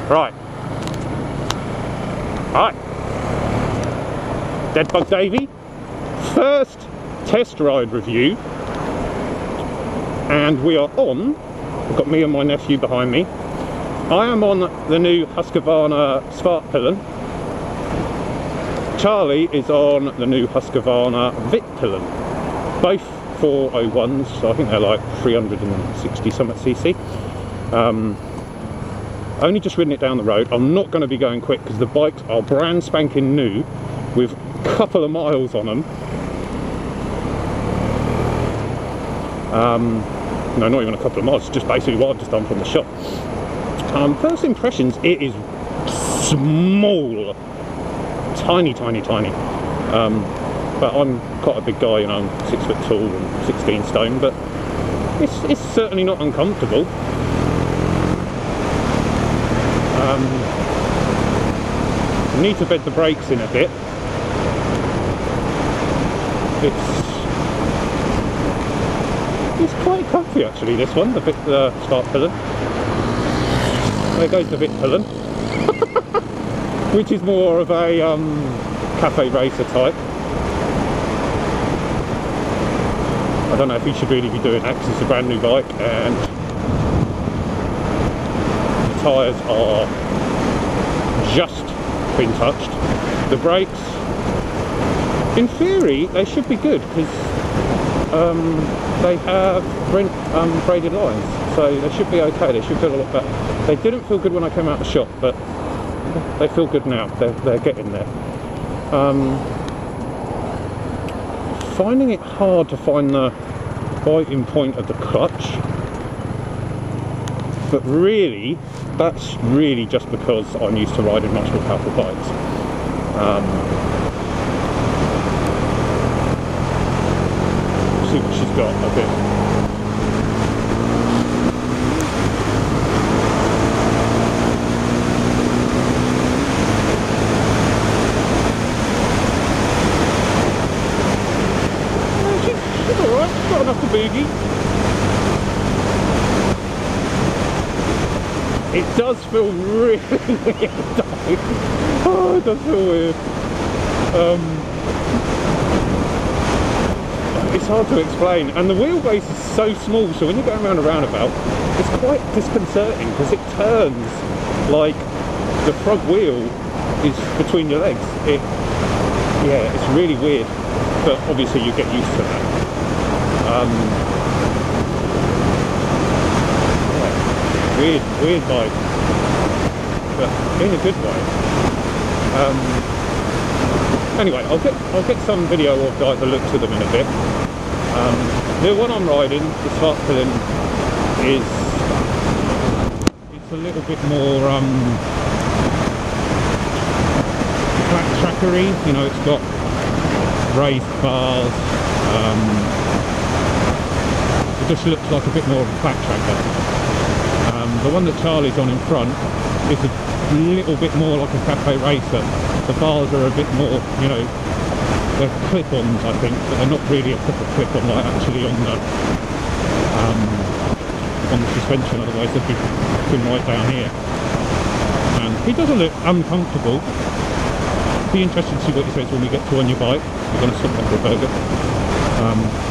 Right. Hi. DEADBUG Davey. First test ride review. And we are on, we've got me and my nephew behind me. I am on the new Husqvarna svartpilen. Charlie is on the new Husqvarna vitpilen. Both 401s, so I think they're like 360 something cc. Only just ridden it down the road. I'm not going to be going quick because the bikes are brand spanking new with a couple of miles on them. No, not even a couple of miles, just basically what I've just done from the shop. First impressions, it is small, tiny. But I'm quite a big guy, you know, I'm 6 foot tall and 16 stone, but it's certainly not uncomfortable. I need to bed the brakes in a bit. It's quite comfy actually, this one, the svartpilen. There goes the vitpilen, which is more of a cafe racer type. I don't know if he should really be doing that because it's a brand new bike and the tyres are just been touched. The brakes, in theory, they should be good because they have braided lines, so they should be okay. They should feel a lot better. They didn't feel good when I came out of the shop, but they feel good now. They're getting there. Finding it hard to find the biting point of the clutch, but really that's really just because I'm used to riding much more powerful bikes. See what she's got a bit. She's alright, she's got enough to boogie. It does feel really weird. Oh, it does feel weird. It's hard to explain, and the wheelbase is so small, so when you're going around a roundabout, it's quite disconcerting because it turns like the front wheel is between your legs. Yeah, it's really weird, but obviously you get used to that. Weird bike, but in a good way. Anyway, I'll get some video of like the looks of them in a bit. The one I'm riding, the svartpilen, it's a little bit more flat trackery. You know, it's got raised bars. It just looks like a bit more of a flat tracker. The one that Charlie's on in front is a little bit more like a cafe racer. The bars are a bit more, you know, they're clip-ons I think, but they're not really a proper clip-on like actually on the suspension, otherwise they'd be right down here. And he doesn't look uncomfortable. Be interested to see what he says when we get to on your bike. We're going to stop off for a burger.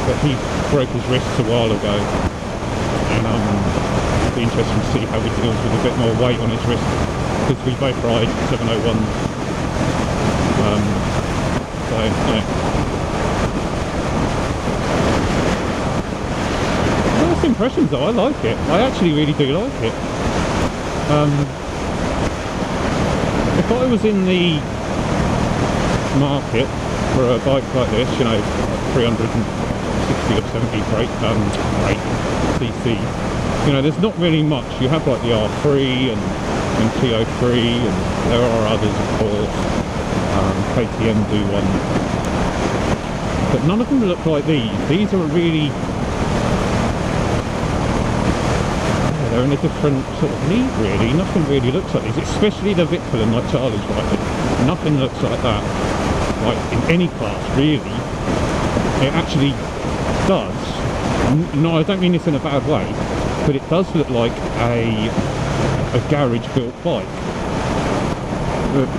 But he broke his wrists a while ago, and it'll be interesting to see how he deals with a bit more weight on his wrist, because we both ride 701s. So yeah. First impressions though, I like it. I actually really do like it. If I was in the market for a bike like this, you know, 360 or 70 brake cc, you know, there's not really much. You have like the R3 and TO3, and there are others of course. KTM do one, but none of them look like these. These are really, they're in a different sort of league really. Nothing really looks like these, especially the vitpilen like Charlie's riding. Nothing looks like that, like in any class really. It actually does. No, I don't mean this in a bad way, but it does look like a a garage built bike.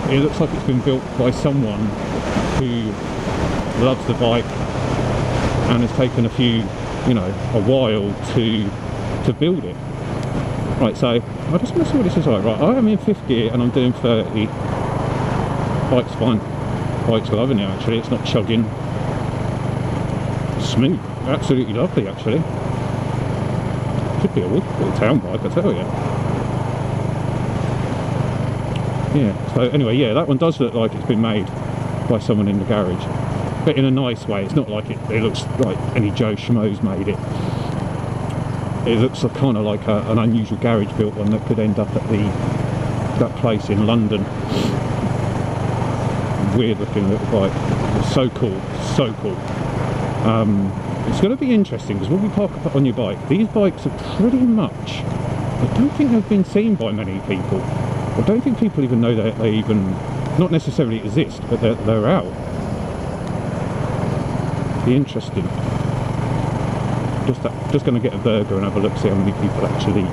It looks like it's been built by someone who loves the bike and has taken a few, you know, a while to build it. Right, so I just want to see what this is like. Right, I am in 5th gear and I'm doing 30. Bike's fine. Bike's loving it actually, it's not chugging. Smooth, absolutely lovely actually. Could be a little town bike, I tell you. Yeah, so anyway, yeah, that one does look like it's been made by someone in the garage. But in a nice way, it's not like it looks like any Joe Schmo's made it. It looks kind of like an unusual garage built one that could end up at that place in London. Weird looking little bike. It's so cool, so cool. It's going to be interesting because when we park up on your bike, these bikes are pretty much, I don't think they've been seen by many people. I don't think people even know that they even, not necessarily exist, but they're out. Be interesting. Just going to get a burger and have a look, see how many people actually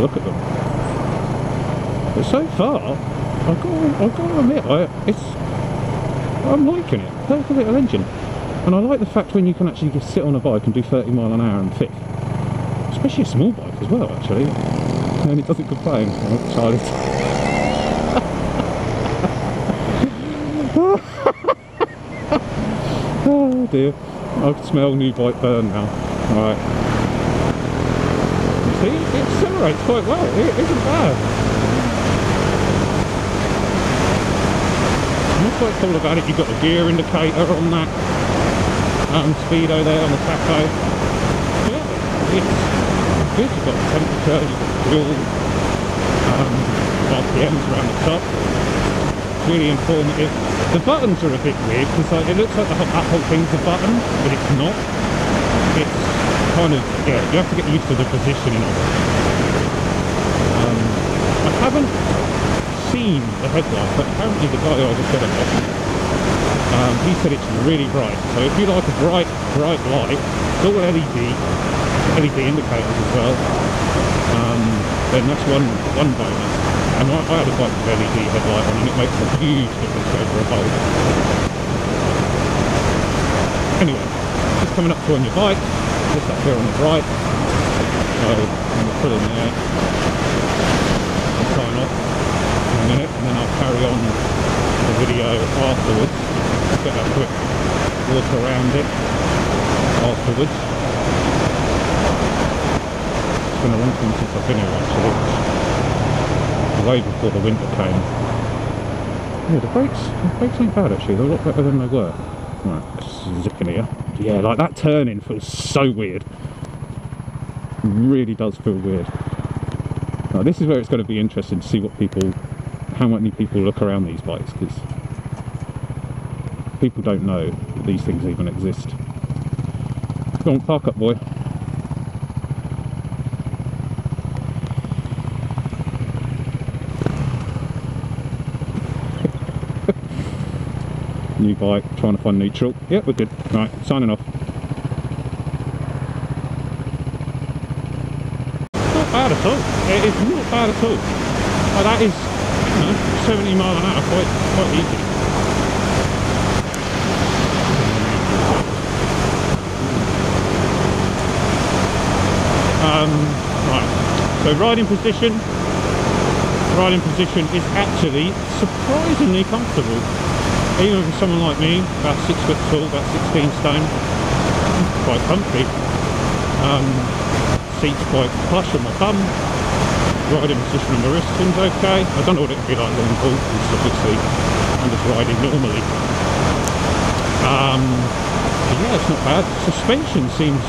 look at them. But so far, I've got to admit, I'm liking it. Perfect little engine. And I like the fact when you can actually just sit on a bike and do 30 mile an hour in 5th. Especially a small bike as well, actually. And it doesn't complain. Oh, Charlie. Oh dear. I can smell new bike burn now. Alright. See, it accelerates quite well. It isn't bad. And what's quite cool about it, you've got a gear indicator on that speedo there on the tacho. Yeah, it's good. You've got the temperature, you've got the fuel, RPMs around the top. It's really informative. The buttons are a bit weird because like, it looks like that whole thing's a button, but it's not. It's kind of, yeah, you have to get used to the positioning of it. I haven't seen the headlight, but apparently the guy I just got it off, he said it's really bright. So if you like a bright light, it's all LED indicators as well, then that's one bonus. And I had a bike with LED headlight on and it makes a huge difference over a bulb. Anyway, just coming up to on your bike, just up here on the right. So I'm going to pull in there, I'll sign off in a minute and then I'll carry on the video afterwards. Get a quick walk around it afterwards. It's been a long time since I've been here actually. Way before the winter came. Yeah, the brakes ain't bad actually, they're a lot better than they were. Right, zip in here. Yeah, like that turning feels so weird. It really does feel weird. Now this is where it's going to be interesting to see how many people look around these bikes, because people don't know that these things even exist. Go on, park up boy. New bike, trying to find neutral. Yep, we're good. Right, signing off. Not bad at all. It is not bad at all. Well, that is, you know, 70 mile an hour, quite easy. Right. So riding position is actually surprisingly comfortable. Even for someone like me, about 6 foot tall, about 16 stone, quite comfy. Seat's quite plush on my bum. Riding position on my wrist seems okay. I don't know what it would be like long haul, because obviously I'm just riding normally. But yeah, it's not bad. Suspension seems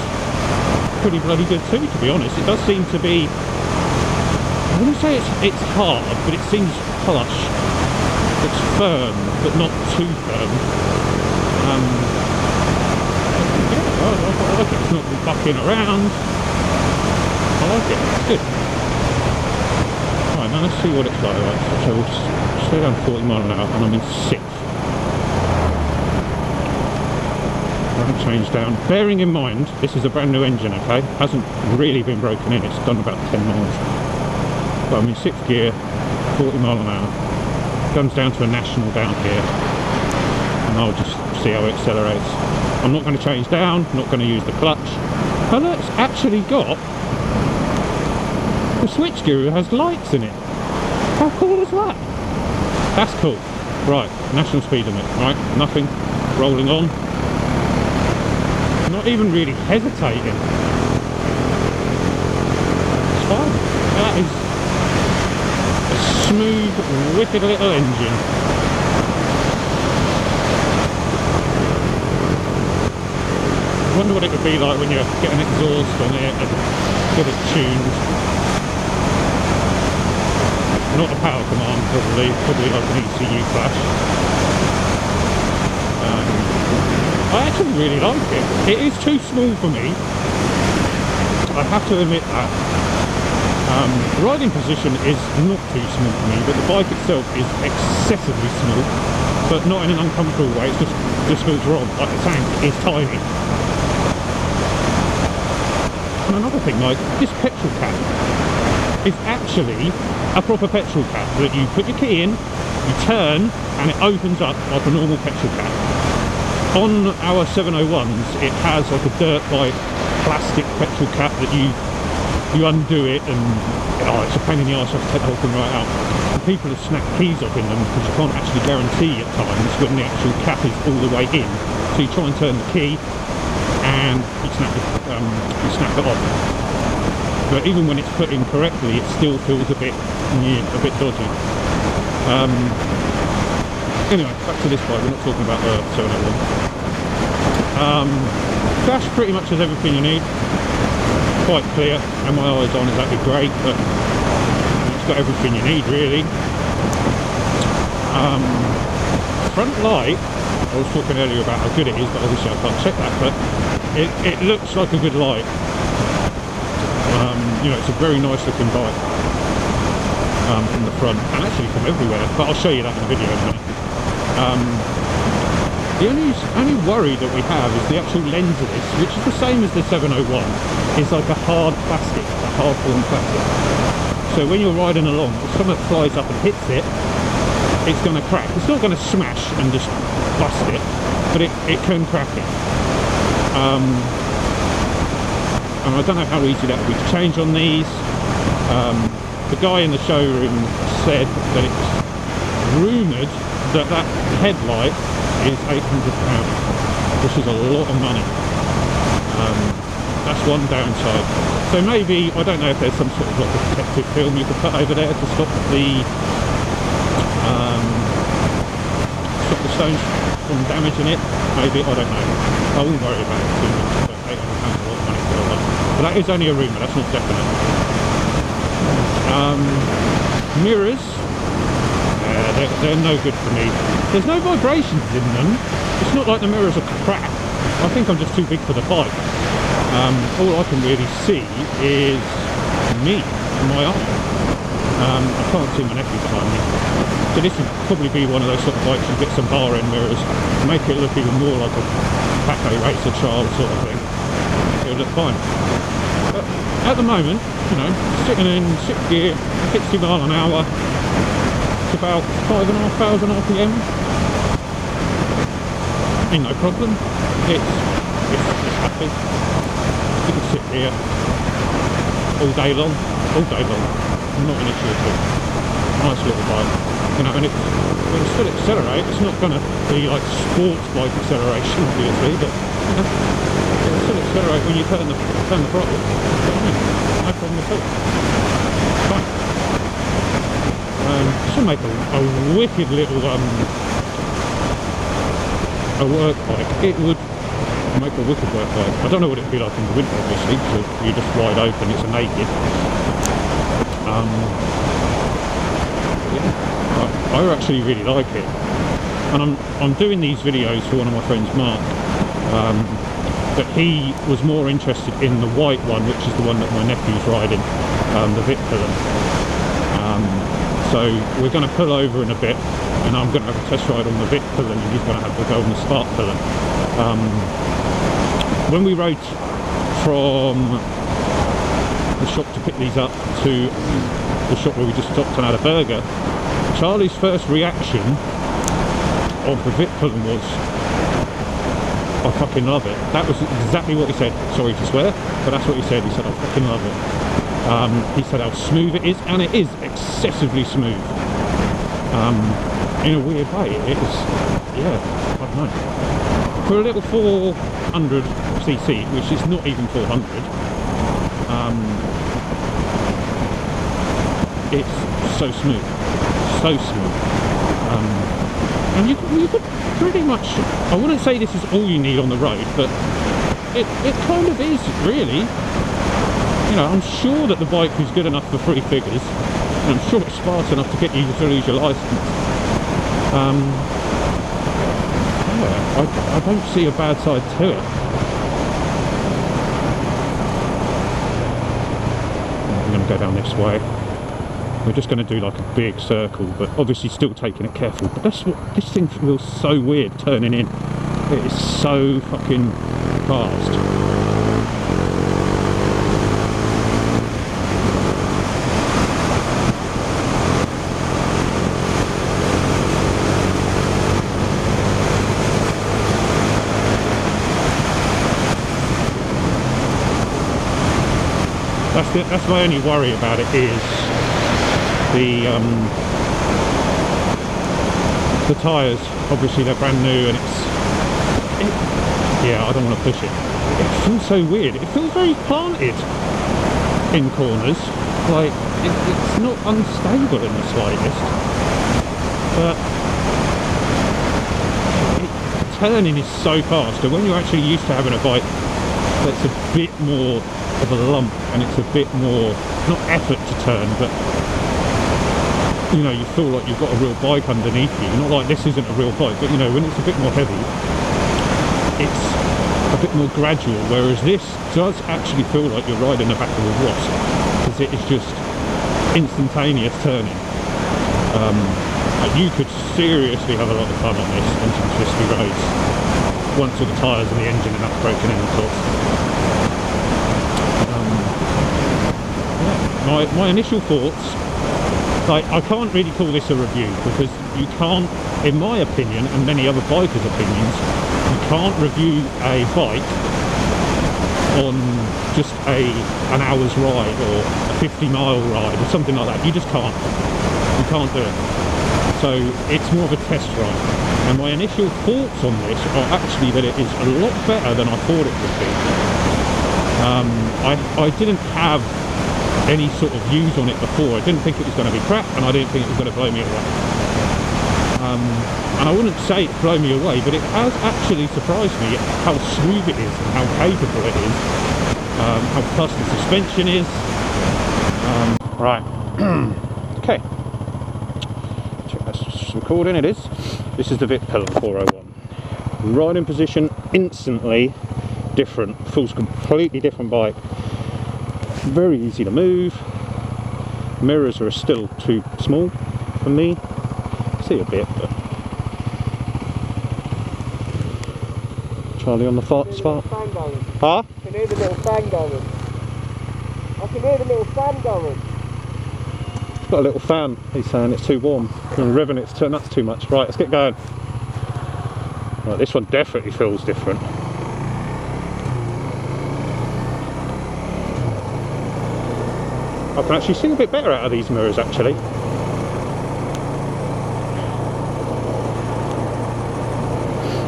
pretty bloody good too, to be honest. It does seem to be, I wouldn't say it's hard, but it seems plush. It's firm, but not too firm. Yeah, I like it. It's not bucking around. I like it. It's good. Right, now let's see what it's like. Right, so we'll just stay down 40 mile an hour, and I'm in 6th. haven't changed down. Bearing in mind, this is a brand new engine, okay? Hasn't really been broken in, it's done about 10 miles. But I'm in 6th gear, 40 mile an hour. Comes down to a national down here. And I'll just see how it accelerates. I'm not going to change down, not going to use the clutch. And it's actually got the switchgear has lights in it. How cool is that? That's cool. Right, national speed limit, right? Nothing. Rolling on. Not even really hesitating. It's fine. That is a smooth, wicked little engine. I wonder what it would be like when you get an exhaust on it and get it tuned. Not a power command, probably like an ECU flash. I actually really like it. It is too small for me, I have to admit that. Riding position is not too small for me, but the bike itself is excessively small, but not in an uncomfortable way. It just feels wrong, like the tank is tiny. And another thing, like this petrol cap is actually a proper petrol cap that you put your key in, you turn, and it opens up like a normal petrol cap. On our 701s, it has like a dirt bike plastic petrol cap that you undo it, and it's a pain in the arse. You have to take the whole thing right out. And people have snapped keys off in them because you can't actually guarantee at times when the actual cap is all the way in. So you try and turn the key, and you snap it off. But even when it's put in correctly, it still feels a bit dodgy. Anyway, back to this bike. We're not talking about the 701. Dash pretty much has everything you need. Quite clear, and my eyes on is that'd be great, but it's got everything you need really. Front light, I was talking earlier about how good it is, but obviously I can't check that, but it looks like a good light. You know, it's a very nice looking bike from the front, and actually from everywhere, but I'll show you that in the video in a minute. The only worry that we have is the actual lens of this, which is the same as the 701. It's like a hard plastic, a hard form plastic. So when you're riding along, if something flies up and hits it, it's going to crack. It's not going to smash and just bust it, but it can crack it. And I don't know how easy that would be to change on these. The guy in the showroom said that it's rumoured that headlight is £800, which is a lot of money. That's one downside. So maybe, I don't know if there's some sort of like a protective film you could put over there to stop the stones from damaging it. Maybe, I don't know. I wouldn't worry about it too much, but £800 is a lot of money for that. But that is only a rumour, that's not definite. Mirrors. They're no good for me. There's no vibrations in them. It's not like the mirrors are crap. I think I'm just too big for the bike. All I can really see is me and my arm. I can't see my nephew behind me. So this would probably be one of those sort of bikes you get some bar end mirrors, make it look even more like a Paco Racer child sort of thing. It'll look fine. But at the moment, you know, sitting in 6th gear, 60 mile an hour, about 5,500 RPM. Ain't no problem. It's happy. You can sit here all day long. Not an issue at all. Nice little bike. You know, and when it still accelerates, it's not going to be like sports bike acceleration, obviously, but you know, it'll still accelerate when you turn the throttle. No problem at all. Fine. Should make a wicked little a work bike. It would make a wicked work bike. I don't know what it'd be like in the winter, obviously, because you're just wide open, it's a naked. Yeah, I actually really like it, and I'm doing these videos for one of my friends, Mark. But he was more interested in the white one, which is the one that my nephew's riding, the vitpilen. So we're going to pull over in a bit, and I'm going to have a test ride on the vitpilen, and he's going to have to go on the svartpilen. when we rode from the shop to pick these up to the shop where we just stopped and had a burger, Charlie's first reaction of the vitpilen was, I fucking love it. That was exactly what he said. Sorry to swear, but that's what he said. He said, I fucking love it. He said how smooth it is, and it is excessively smooth. In a weird way, it is, yeah, I don't know. For a little 400cc, which is not even 400, it's so smooth, so smooth. And you could pretty much, I wouldn't say this is all you need on the road, but it kind of is, really. You know, I'm sure that the bike is good enough for 3 figures, and I'm sure it's fast enough to get you to lose your licence. Yeah, I don't see a bad side to it. I'm going to go down this way. We're just going to do like a big circle, but obviously still taking it careful. But that's what, this thing feels so weird turning in. It is so fucking fast. That's my only worry about it, is the tyres. Obviously they're brand new, and yeah, I don't want to push it. It feels so weird. It feels very planted in corners. Like it's not unstable in the slightest. But turning is so fast, and when you're actually used to having a bike that's a bit more of a lump, and it's a bit more, not effort to turn, but you know, you feel like you've got a real bike underneath you. Not like this isn't a real bike, but you know, when it's a bit more heavy, it's a bit more gradual, whereas this does actually feel like you're riding the back of a wasp, because it is just instantaneous turning. You could seriously have a lot of fun on this on some twisty roads once all the tyres and the engine are not broken in, of course. My initial thoughts, like, I can't really call this a review, because you can't, in my opinion and many other bikers' opinions, you can't review a bike on just an hour's ride or a 50-mile ride or something like that. You just can't. You can't do it. So it's more of a test ride. And my initial thoughts on this are actually that it is a lot better than I thought it would be. I didn't have any sort of views on it before. I didn't think it was going to be crap, and I didn't think it was going to blow me away. And I wouldn't say it's blown me away, but it has actually surprised me how smooth it is and how capable it is, how fast the suspension is. Right. Okay. Check that's recording. It is. This is the vitpilen 401. Riding position instantly different. Feels completely different bike. Very easy to move. Mirrors are still too small for me. See a bit, but Charlie on the spot. Huh? I can hear the little fan going. I can hear the little fan going. It's got a little fan. He's saying it's too warm. And revving it's too, that's too much. Right, let's get going. Right, this one definitely feels different. I can actually see a bit better out of these mirrors, actually.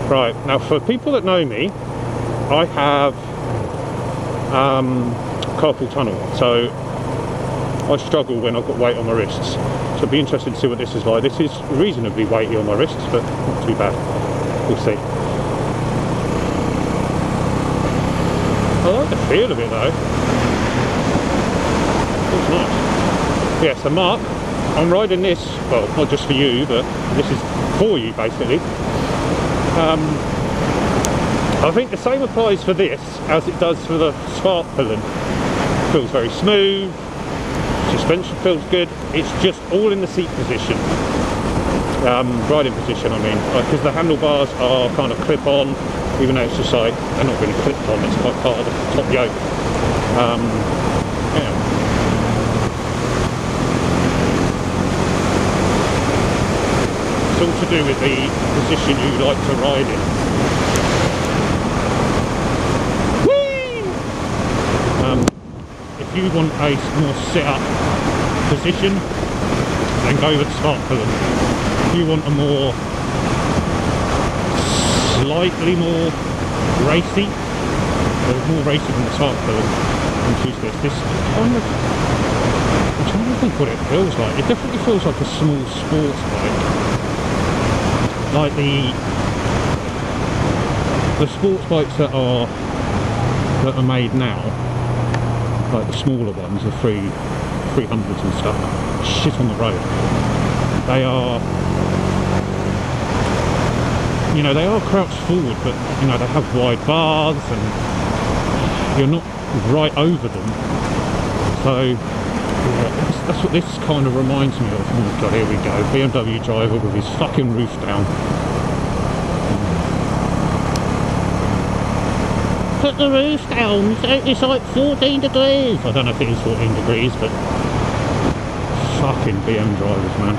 Right, now for people that know me, I have carpal tunnel, so I struggle when I've got weight on my wrists. So I'd be interested to see what this is like. This is reasonably weighty on my wrists, but not too bad. We'll see. I like the feel of it though. It's nice. Yeah, so Mark, I'm riding this, well, not just for you, but this is for you basically. I think the same applies for this as it does for the svartpilen. Feels very smooth, suspension feels good, it's just all in the seat position. Riding position I mean, because the handlebars are kind of clip on, even though it's just like, they're not really clipped on, it's quite part of the top yoke. Yeah. It's all to do with the position you like to ride in. Whee! If you want a more sit-up position, then go with svartpilen. If you want a more slightly more racy, there's more racy than the svartpilen, and choose this. This kind of, I'm trying to think what it feels like. It definitely feels like a small sports bike, like the sports bikes that are made now, like the smaller ones, the 300s and stuff. Shit on the road. They are, you know, they are crouched forward, but you know, they have wide bars and you're not right over them. So yeah, that's what this kind of reminds me of. Oh god, here we go. BMW driver with his fucking roof down. Put the roof down, it's like 14 degrees. I don't know if it is 14 degrees, but fucking BM drivers, man.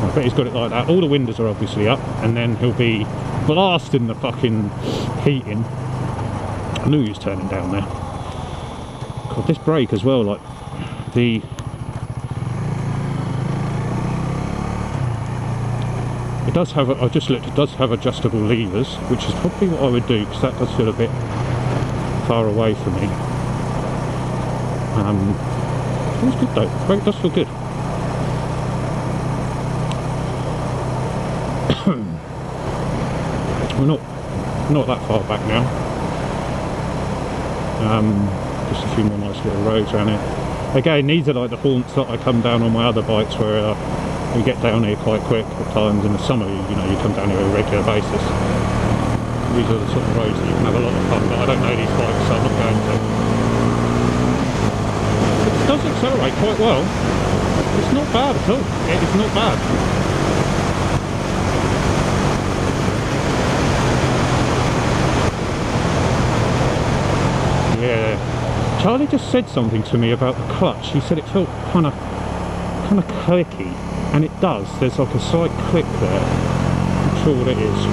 I bet he's got it like that. All the windows are obviously up, and then he'll be blasting the fucking heating. I knew he was turning down there. God, this brake as well, like the... It does have, I just looked, it does have adjustable levers, which is probably what I would do, because that does feel a bit far away from me. Feels good though, the brake does feel good. We're not that far back now. Just a few more nice little roads around here. Again, these are like the haunts that I come down on my other bikes, where we get down here quite quick at times. In the summer, you know, you come down here on a regular basis. These are the sort of roads that you can have a lot of fun, but I don't know these bikes, so I'm not going to. It does accelerate quite well. It's not bad at all. It is not bad. Yeah. Charlie just said something to me about the clutch. He said it felt kind of clicky, and it does. There's like a slight click there. I'm not sure what it is.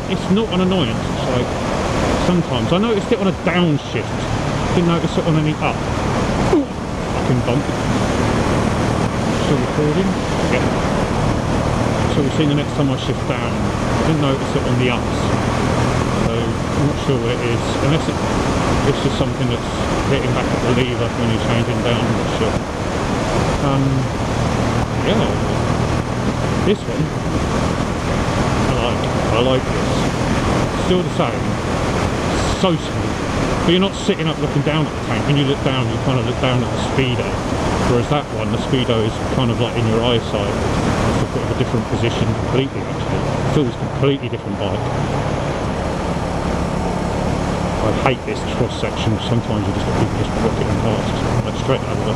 It's not an annoyance. It's like sometimes I noticed it on a downshift. Didn't notice it on any up. Ooh, fucking bump. Still recording? Yeah. So we'll see the next time I shift down. I didn't notice it on the ups, so I'm not sure what it is, unless it's just something that's hitting back at the lever when you're changing down. I'm not sure. Yeah, this one I like this. Still the same, so smooth, but you're not sitting up looking down at the tank. When you look down, you kind of look down at the speedo, whereas that one, the speedo is kind of like in your eyesight. It's a bit of a different position completely, actually. It feels completely different bike. I hate this cross section. Sometimes you just got people just rocketing past, like straight over.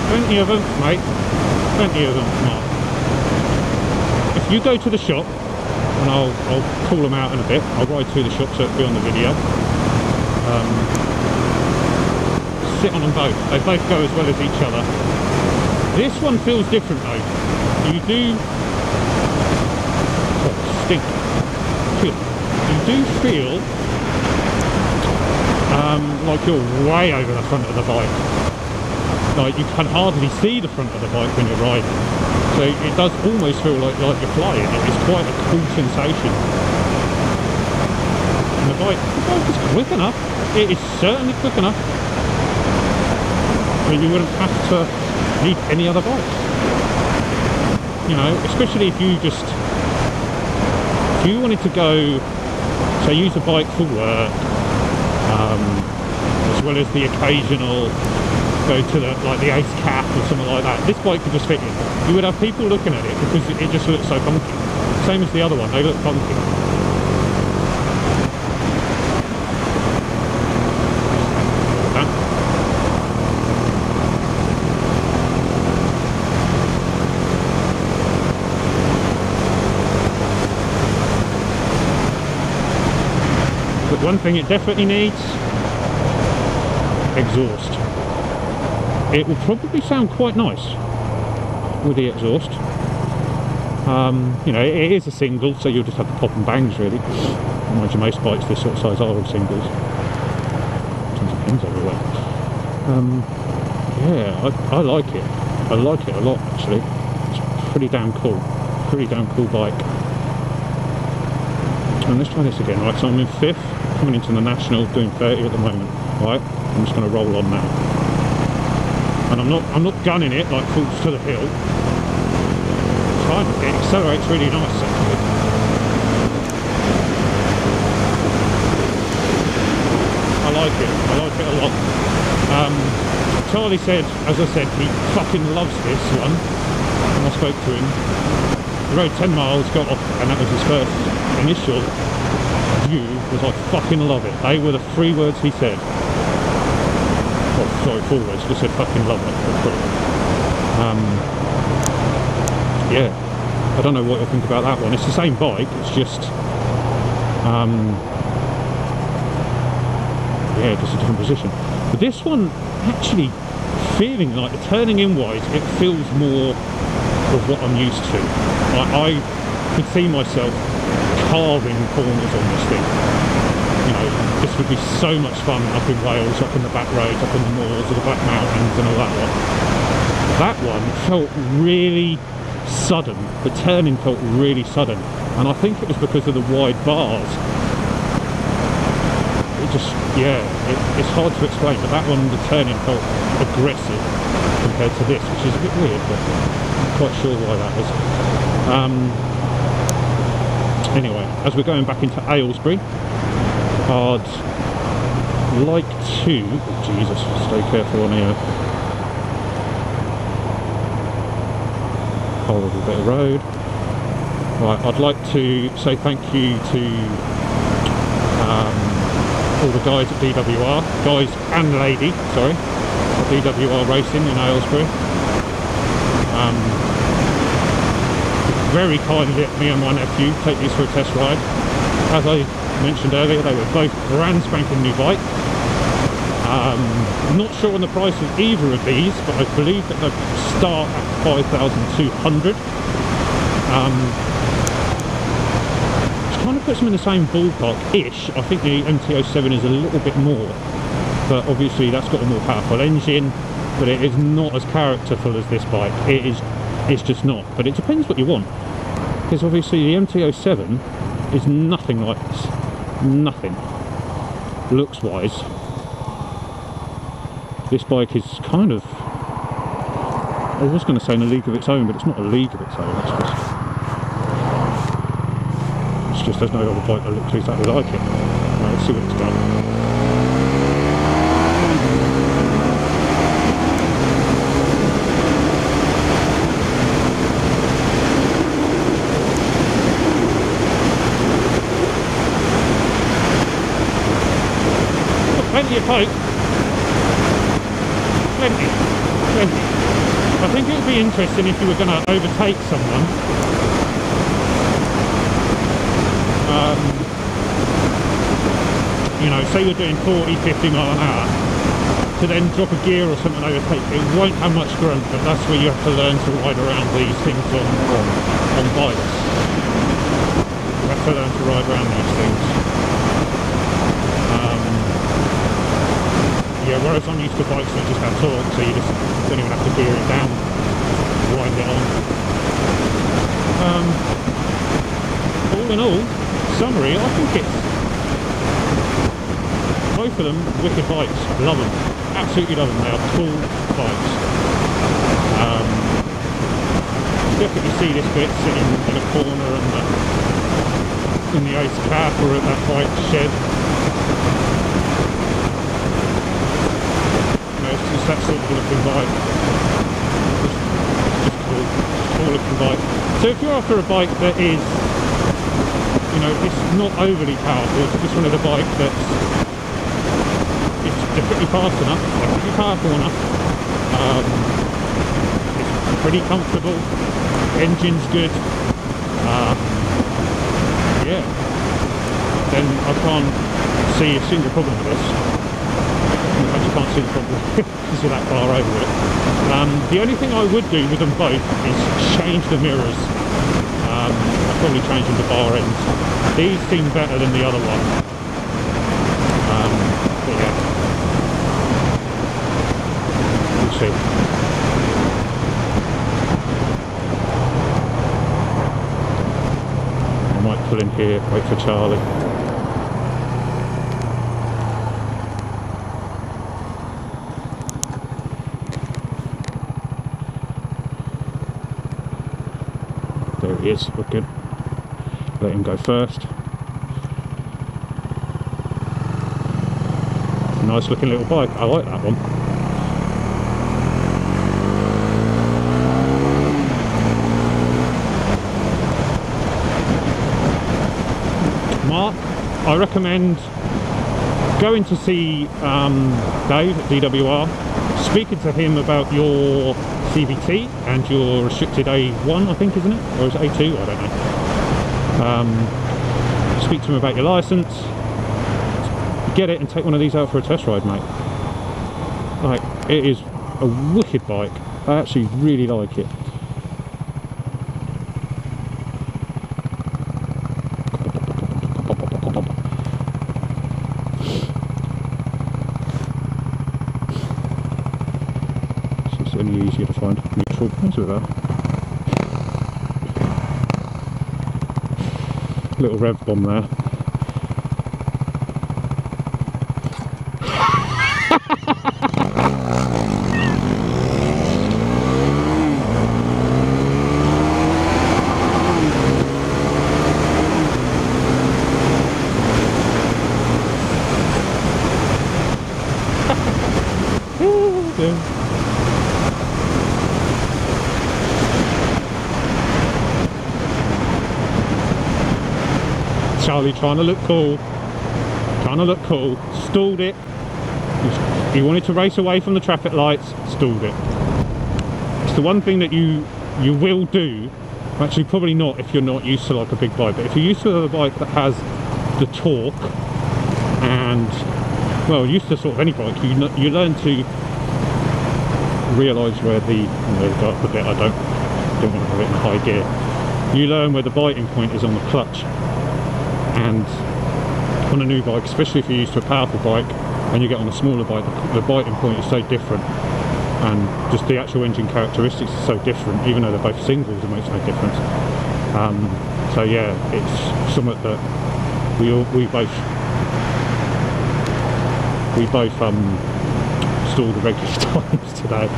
Plenty of them, mate. Plenty of them, Mark. If you go to the shop, and I'll call them out in a bit. I'll ride through the shop so it'll be on the video. Sit on them both. They both go as well as each other. This one feels different though. You do... Oh, stink. You do feel like you're way over the front of the bike. Like you can hardly see the front of the bike when you're riding. So it does almost feel like you're flying. It's quite a cool sensation. And the bike is quick enough. It is certainly quick enough. I mean, you wouldn't have to need any other bike. You know, especially if you wanted to go, say, use a bike for work, as well as the occasional go to the Ace Cap or something like that. This bike could just fit in. You would have people looking at it because it just looks so funky. Same as the other one, they look funky. But one thing it definitely needs, exhaust. It will probably sound quite nice with the exhaust. You know, it is a single, so you'll just have the pop and bangs really. Mind you, most bikes this sort of size are all singles. Tons of pins everywhere. Yeah, I like it. I like it a lot actually. It's pretty damn cool. Pretty damn cool bike. And let's try this again. Right, so I'm in 5th, coming into the National, doing 30 at the moment. Right, I'm just going to roll on now. And I'm not gunning it like falls to the hill. It accelerates really nice actually. I like it a lot. Charlie said, as I said, he fucking loves this one. And I spoke to him. He rode 10 miles, got off, and that was his first initial view, was I fucking love it. They were the 3 words he said. Oh, sorry, 4 words, just said fucking love it. Yeah, I don't know what you'll think about that one. It's the same bike, it's just yeah, just a different position. But this one, actually feeling like the turning in wise, it feels more of what I'm used to. I could see myself carving corners on this thing. You know, this would be so much fun up in Wales, up in the back roads, up in the moors or the Black Mountains and all that lot. That one felt really sudden. The turning felt really sudden, and I think it was because of the wide bars. It just, yeah, it's hard to explain, but that one, the turning felt aggressive compared to this, which is a bit weird, but I'm not quite sure why that is. Anyway, as we're going back into Aylesbury, I'd like to, oh Jesus, stay careful on here. Horrible bit of road. Right, I'd like to say thank you to all the guys at DWR, guys and lady, sorry, at DWR Racing in Aylesbury. Very kindly let me and my nephew take these for a test ride. As I mentioned earlier, they were both brand spanking new bike. I'm not sure on the price of either of these, but I believe that they start at 5,200. Which kind of puts them in the same ballpark-ish. I think the MT-07 is a little bit more, but obviously that's got a more powerful engine, but it is not as characterful as this bike. It's just not, but it depends what you want, because obviously the MT-07 is nothing like this. Nothing. Looks-wise. This bike is kind of, I was going to say in a league of its own, but it's not a league of its own. It's just there's no other bike that looks exactly like it. Right, let's see what it's done. Got plenty of poke. Plenty. I think it would be interesting if you were going to overtake someone. You know, say you're doing 40, 50 mile an hour, to then drop a gear or something and overtake. It won't have much grunt, but that's where you have to learn to ride around these things on bikes. You have to learn to ride around these things. Yeah, whereas I'm used to bikes that just have torque, so you just don't even have to gear it down, wind it on. All in all, summary, I think it's both of them wicked bikes. Love them, absolutely love them. They are cool bikes. You definitely see this bit sitting in a corner in the Ace Cap or at that bike shed. that sort of looking bike. Just cool looking bike. So if you're after a bike that is, you know, it's not overly powerful, it's just one of the bike that's it's pretty fast enough, pretty powerful enough, it's pretty comfortable, engine's good, yeah, then I can't see a single problem with this. In fact, you can't see the problem because you're that far over it. The only thing I would do with them both is change the mirrors. I'd probably change them to bar ends. These seem better than the other one. But yeah, we'll see. I might pull in here, wait for Charlie. There he is, looking. Let him go first. Nice looking little bike, I like that one. Mark, I recommend going to see Dave at DWR, speaking to him about your CVT and your restricted A1, I think, isn't it? Or is it A2? I don't know. Speak to him about your license. Get it and take one of these out for a test ride, mate. Like, it is a wicked bike. I actually really like it. It's only easier to find neutral. What's it about? Little rev bomb there. Charlie trying to look cool, stalled it. He wanted to race away from the traffic lights, stalled it. It's the one thing that you will do, actually probably not if you're not used to like a big bike, but if you're used to a bike that has the torque and, well, used to sort of any bike, you learn to realise where the go up a bit, I don't want to have it in high gear. You learn where the biting point is on the clutch. And on a new bike, especially if you're used to a powerful bike and you get on a smaller bike, the biting point is so different, and just the actual engine characteristics are so different. Even though they're both singles, it makes no difference. So yeah, it's something that we both stalled regular times today.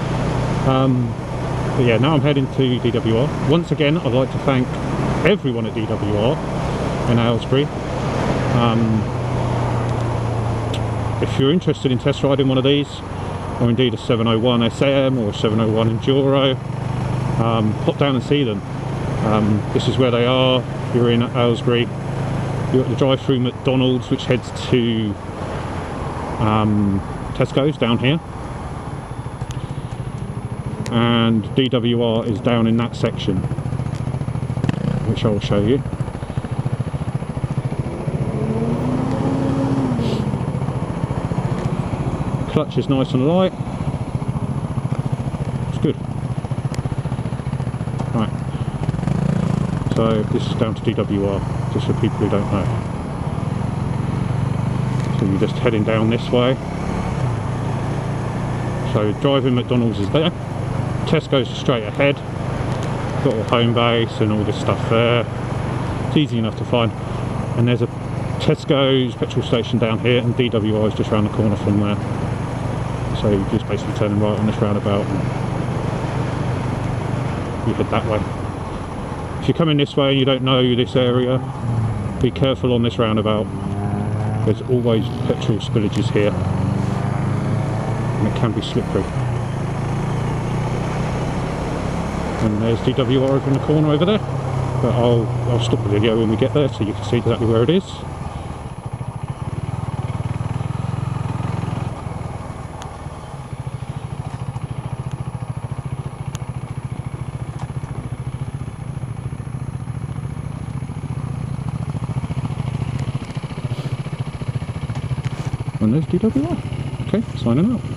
But yeah, now I'm heading to DWR. Once again, I'd like to thank everyone at DWR in Aylesbury. If you're interested in test riding one of these, or indeed a 701 SM or a 701 Enduro, pop down and see them. This is where they are. You're in Aylesbury. You're at the drive-through McDonald's, which heads to Tesco's down here, and DWR is down in that section, which I will show you. Clutch is nice and light. It's good. Right. So this is down to DWR, just for people who don't know. So you're just heading down this way. So driving McDonald's is there. Tesco's straight ahead. Got all home base and all this stuff there. It's easy enough to find. And there's a Tesco's petrol station down here, and DWR is just around the corner from there. So you just basically turn right on this roundabout and you head that way. If you're coming this way and you don't know this area, be careful on this roundabout. There's always petrol spillages here. and it can be slippery. And there's DWR over in the corner over there, but I'll stop the video when we get there so you can see exactly where it is. And there's DWR. Okay, signing out.